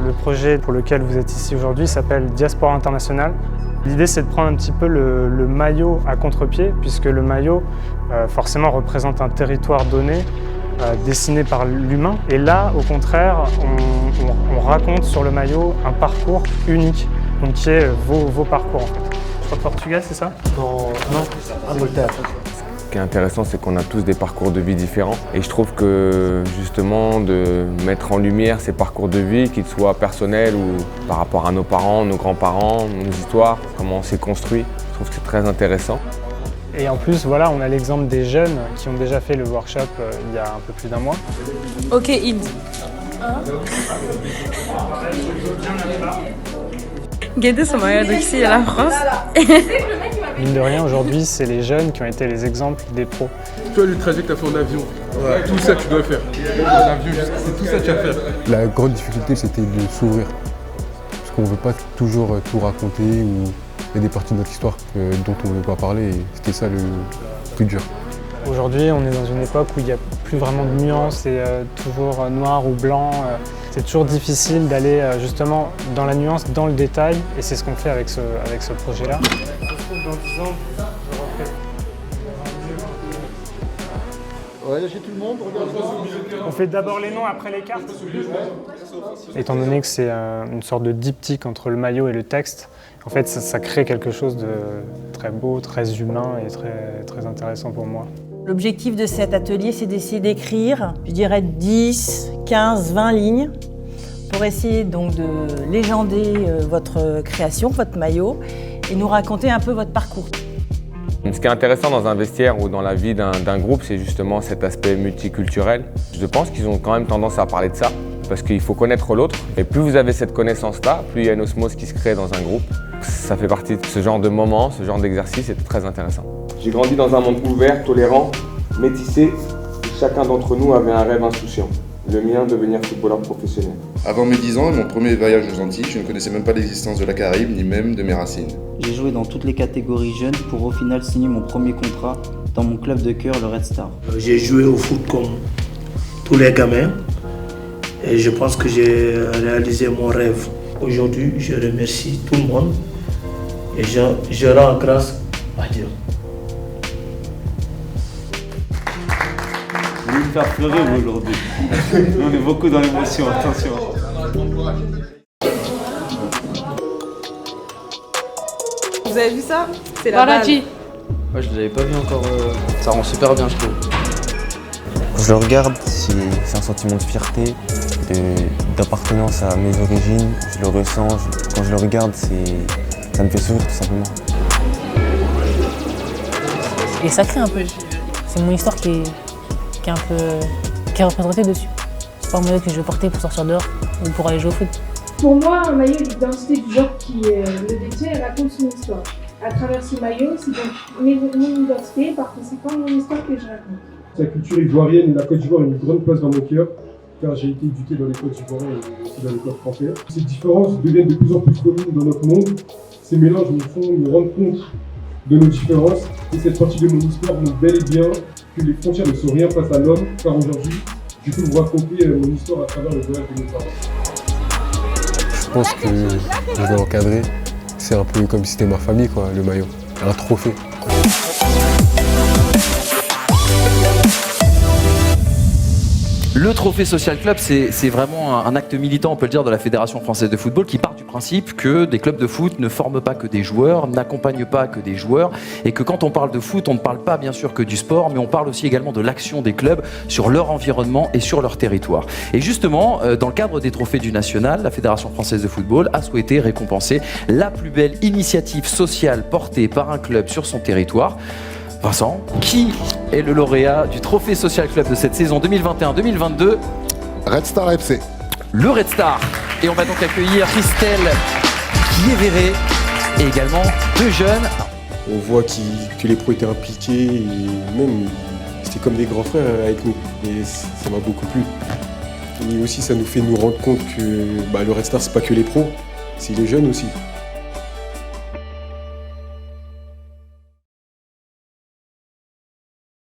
Le projet pour lequel vous êtes ici aujourd'hui s'appelle Diaspora International. L'idée, c'est de prendre un petit peu le maillot à contre-pied, puisque le maillot, forcément, représente un territoire donné, dessiné par l'humain. Et là, au contraire, on raconte sur le maillot un parcours unique, donc qui est vos parcours, en fait. Je crois Portugal, c'est ça? Non, Angleterre. Ce qui est intéressant, c'est qu'on a tous des parcours de vie différents. Et je trouve que justement, de mettre en lumière ces parcours de vie, qu'ils soient personnels ou par rapport à nos parents, nos grands-parents, nos histoires, comment on s'est construit, je trouve que c'est très intéressant. Et en plus, voilà, on a l'exemple des jeunes qui ont déjà fait le workshop il y a un peu plus d'un mois. Ok, Id. Guedes sama ya da ici à la France. Mine de rien, aujourd'hui, c'est les jeunes qui ont été les exemples des pros. Tu vois le trajet que tu as fait en avion, tout ça tu dois faire. En avion, c'est tout ça que tu as fait. La grande difficulté, c'était de s'ouvrir. Parce qu'on ne veut pas toujours tout raconter ou il y a des parties de notre histoire dont on ne veut pas parler et c'était ça le plus dur. Aujourd'hui, on est dans une époque où il n'y a plus vraiment de nuances, c'est toujours noir ou blanc. C'est toujours difficile d'aller justement dans la nuance, dans le détail, et c'est ce qu'on fait avec ce projet-là. Ouais, j'ai tout le monde, regarde. On fait d'abord les noms, après les cartes. Étant donné que c'est une sorte de diptyque entre le maillot et le texte, en fait, ça crée quelque chose de très beau, très humain et très intéressant pour moi. L'objectif de cet atelier, c'est d'essayer d'écrire, je dirais 10, 15, 20 lignes pour essayer donc de légender votre création, votre maillot et nous raconter un peu votre parcours. Ce qui est intéressant dans un vestiaire ou dans la vie d'un groupe, c'est justement cet aspect multiculturel. Je pense qu'ils ont quand même tendance à parler de ça, parce qu'il faut connaître l'autre. Et plus vous avez cette connaissance-là, plus il y a une osmose qui se crée dans un groupe. Ça fait partie de ce genre de moment, ce genre d'exercice, c'est très intéressant. J'ai grandi dans un monde ouvert, tolérant, métissé, où chacun d'entre nous avait un rêve insouciant. Le mien, devenir footballeur professionnel. Avant mes 10 ans et mon premier voyage aux Antilles, je ne connaissais même pas l'existence de la Caraïbe, ni même de mes racines. J'ai joué dans toutes les catégories jeunes pour au final signer mon premier contrat dans mon club de cœur, le Red Star. J'ai joué au foot comme tous les gamins et je pense que j'ai réalisé mon rêve. Aujourd'hui, je remercie tout le monde et je rends grâce à Dieu. Vous voulez me faire pleurer vous aujourd'hui. On est beaucoup dans l'émotion, attention. Vous avez vu ça? C'est la balle. Ouais, je l'avais pas vu encore. Ça rend super bien, je trouve. Quand je le regarde, c'est un sentiment de fierté, d'appartenance à mes origines. Je le ressens, quand je le regarde, ça me fait sourire tout simplement. Il est sacré un peu. C'est mon histoire qui est représentée dessus. C'est pas un maillot que je vais porter pour sortir dehors ou pour aller jouer au foot. Pour moi, un maillot d'identité du genre qui le détient et raconte son histoire. À travers ce maillot, c'est donc mon identité, par conséquent mon histoire que je raconte. La culture ivoirienne et la Côte d'Ivoire ont une grande place dans mon cœur, car j'ai été éduqué dans l'école ivoirienne et aussi dans l'école française. Ces différences deviennent de plus en plus communes dans notre monde. Ces mélanges nous font nous rendre compte de nos différences, et cette partie de mon histoire montre bel et bien que les frontières ne sont rien face à l'homme, car aujourd'hui, je peux vous raconter mon histoire à travers le voyage de mes parents. Je pense que je vais encadrer. C'est un peu comme si c'était ma famille, quoi, le maillot. Un trophée. Le Trophée Social Club, c'est vraiment un acte militant, on peut le dire, de la Fédération Française de Football qui part du principe que des clubs de foot ne forment pas que des joueurs, n'accompagnent pas que des joueurs et que quand on parle de foot, on ne parle pas bien sûr que du sport, mais on parle aussi également de l'action des clubs sur leur environnement et sur leur territoire. Et justement, dans le cadre des Trophées du National, la Fédération Française de Football a souhaité récompenser la plus belle initiative sociale portée par un club sur son territoire. Vincent, qui est le lauréat du Trophée Social Club de cette saison 2021-2022? Red Star FC. Le Red Star. Et on va donc accueillir Christelle Kiévéré et également deux jeunes. On voit que les pros étaient impliqués et même c'était comme des grands frères avec nous. Et ça m'a beaucoup plu. Et aussi ça nous fait nous rendre compte que le Red Star c'est pas que les pros, c'est les jeunes aussi.